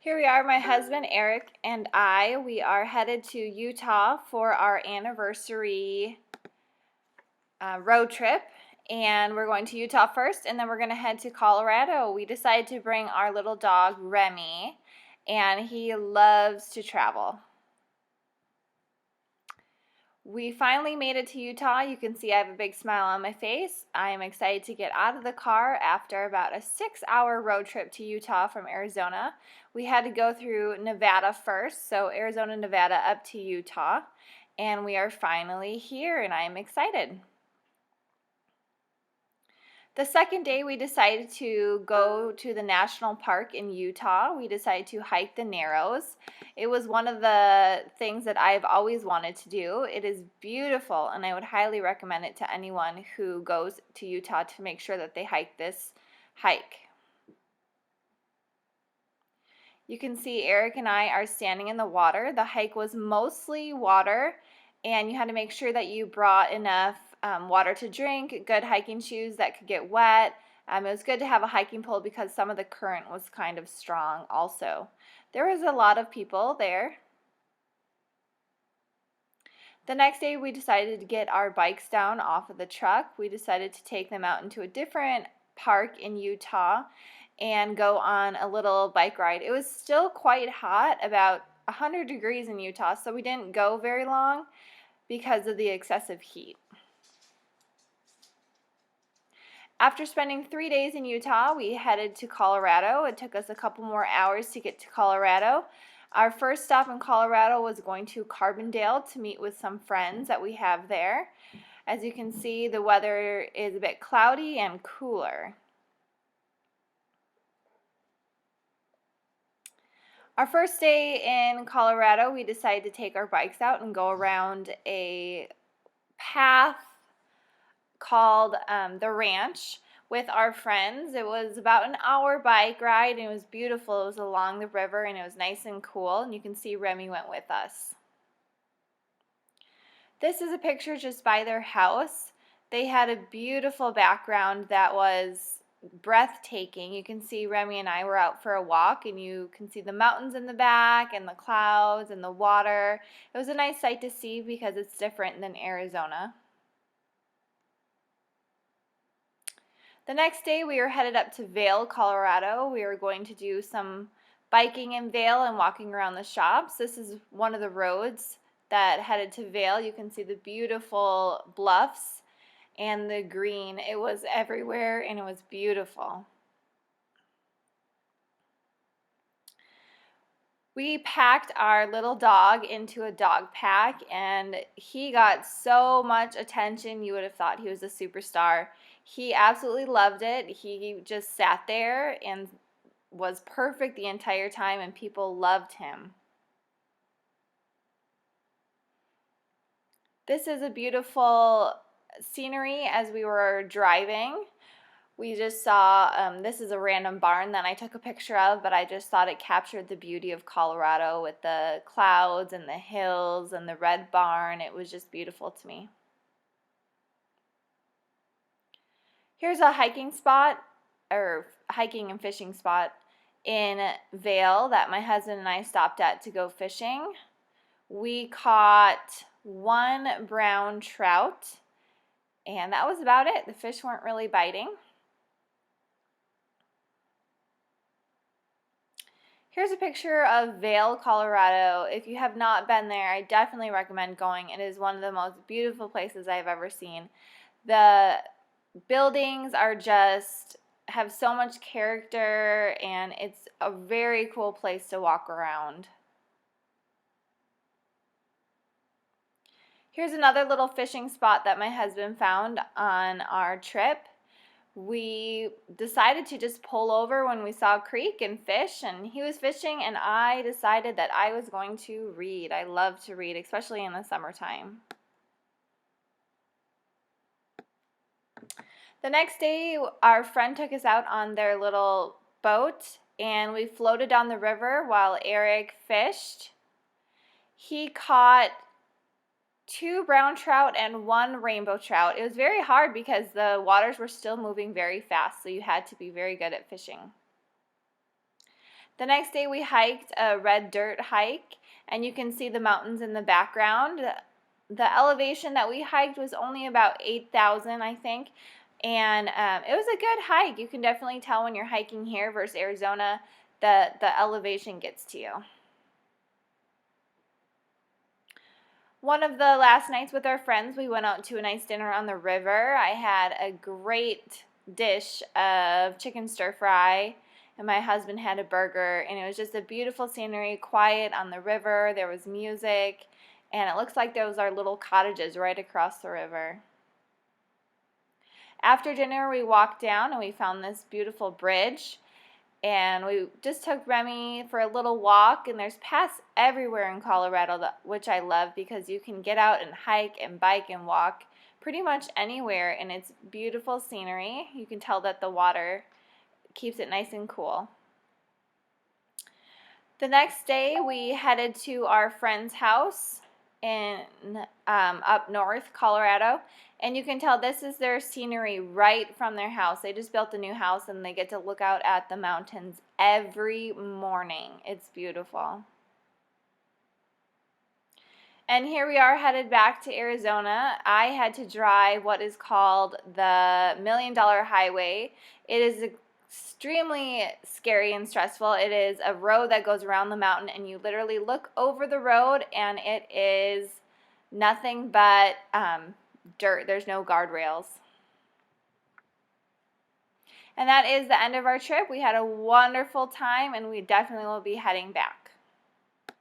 Here we are, my husband Eric and I. We are headed to Utah for our anniversary road trip. And we're going to Utah first, and then we're going to head to Colorado. We decided to bring our little dog, Remy, and he loves to travel. We finally made it to Utah. You can see I have a big smile on my face. I am excited to get out of the car after about a 6-hour road trip to Utah from Arizona. We had to go through Nevada first, so Arizona, Nevada, up to Utah. And we are finally here, and I am excited. The second day, we decided to go to the national park in Utah. We decided to hike the Narrows. It was one of the things that I've always wanted to do. It is beautiful, and I would highly recommend it to anyone who goes to Utah to make sure that they hike this hike. You can see Eric and I are standing in the water. The hike was mostly water, and you had to make sure that you brought enough water to drink, good hiking shoes that could get wet. It was good to have a hiking pole because some of the current was kind of strong also. There was a lot of people there. The next day we decided to get our bikes down off of the truck. We decided to take them out into a different park in Utah and go on a little bike ride. It was still quite hot, about 100 degrees in Utah, so we didn't go very long because of the excessive heat. After spending 3 days in Utah, we headed to Colorado. It took us a couple more hours to get to Colorado. Our first stop in Colorado was going to Carbondale to meet with some friends that we have there. As you can see, the weather is a bit cloudy and cooler. Our first day in Colorado, we decided to take our bikes out and go around a path called the Ranch with our friends. It was about an hour bike ride, and it was beautiful. It was along the river, and it was nice and cool, and you can see Remy went with us. This is a picture just by their house. They had a beautiful background that was breathtaking. You can see Remy and I were out for a walk, and you can see the mountains in the back and the clouds and the water. It was a nice sight to see because it's different than Arizona. The next day we were headed up to Vail, Colorado. We were going to do some biking in Vail and walking around the shops. This is one of the roads that headed to Vail. You can see the beautiful bluffs and the green. It was everywhere and it was beautiful. We packed our little dog into a dog pack, and he got so much attention. You would have thought he was a superstar. He absolutely loved it. He just sat there and was perfect the entire time, and people loved him. This is a beautiful scenery as we were driving. We just saw, this is a random barn that I took a picture of, but I just thought it captured the beauty of Colorado with the clouds and the hills and the red barn. It was just beautiful to me. Here's a hiking spot, or hiking and fishing spot in Vail that my husband and I stopped at to go fishing. We caught one brown trout, and that was about it. The fish weren't really biting. Here's a picture of Vail, Colorado. If you have not been there, I definitely recommend going. It is one of the most beautiful places I've ever seen. The buildings are just have so much character, and it's a very cool place to walk around. Here's another little fishing spot that my husband found on our trip. We decided to just pull over when we saw a creek and fish, and he was fishing, and I decided that I was going to read. I love to read, especially in the summertime. The next day, our friend took us out on their little boat, and we floated down the river while Eric fished. He caught 2 brown trout and 1 rainbow trout. It was very hard because the waters were still moving very fast, so you had to be very good at fishing. The next day we hiked a red dirt hike, and you can see the mountains in the background. The elevation that we hiked was only about 8,000, I think, and it was a good hike. You can definitely tell when you're hiking here versus Arizona, the elevation gets to you. One of the last nights with our friends, we went out to a nice dinner on the river. I had a great dish of chicken stir fry, and my husband had a burger, and it was just a beautiful scenery, quiet on the river. There was music, and it looks like those are little cottages right across the river. After dinner, we walked down and we found this beautiful bridge. And we just took Remy for a little walk, and there's paths everywhere in Colorado, which I love because you can get out and hike and bike and walk pretty much anywhere, and it's beautiful scenery. You can tell that the water keeps it nice and cool. The next day we headed to our friend's house in up north, Colorado, and you can tell this is their scenery right from their house. They just built a new house and they get to look out at the mountains every morning. It's beautiful. And here we are headed back to Arizona. I had to drive what is called the $1 Million Highway. It is extremely scary and stressful. It is a road that goes around the mountain, and you literally look over the road and it is nothing but dirt. There's no guardrails. And that is the end of our trip. We had a wonderful time, and we definitely will be heading back.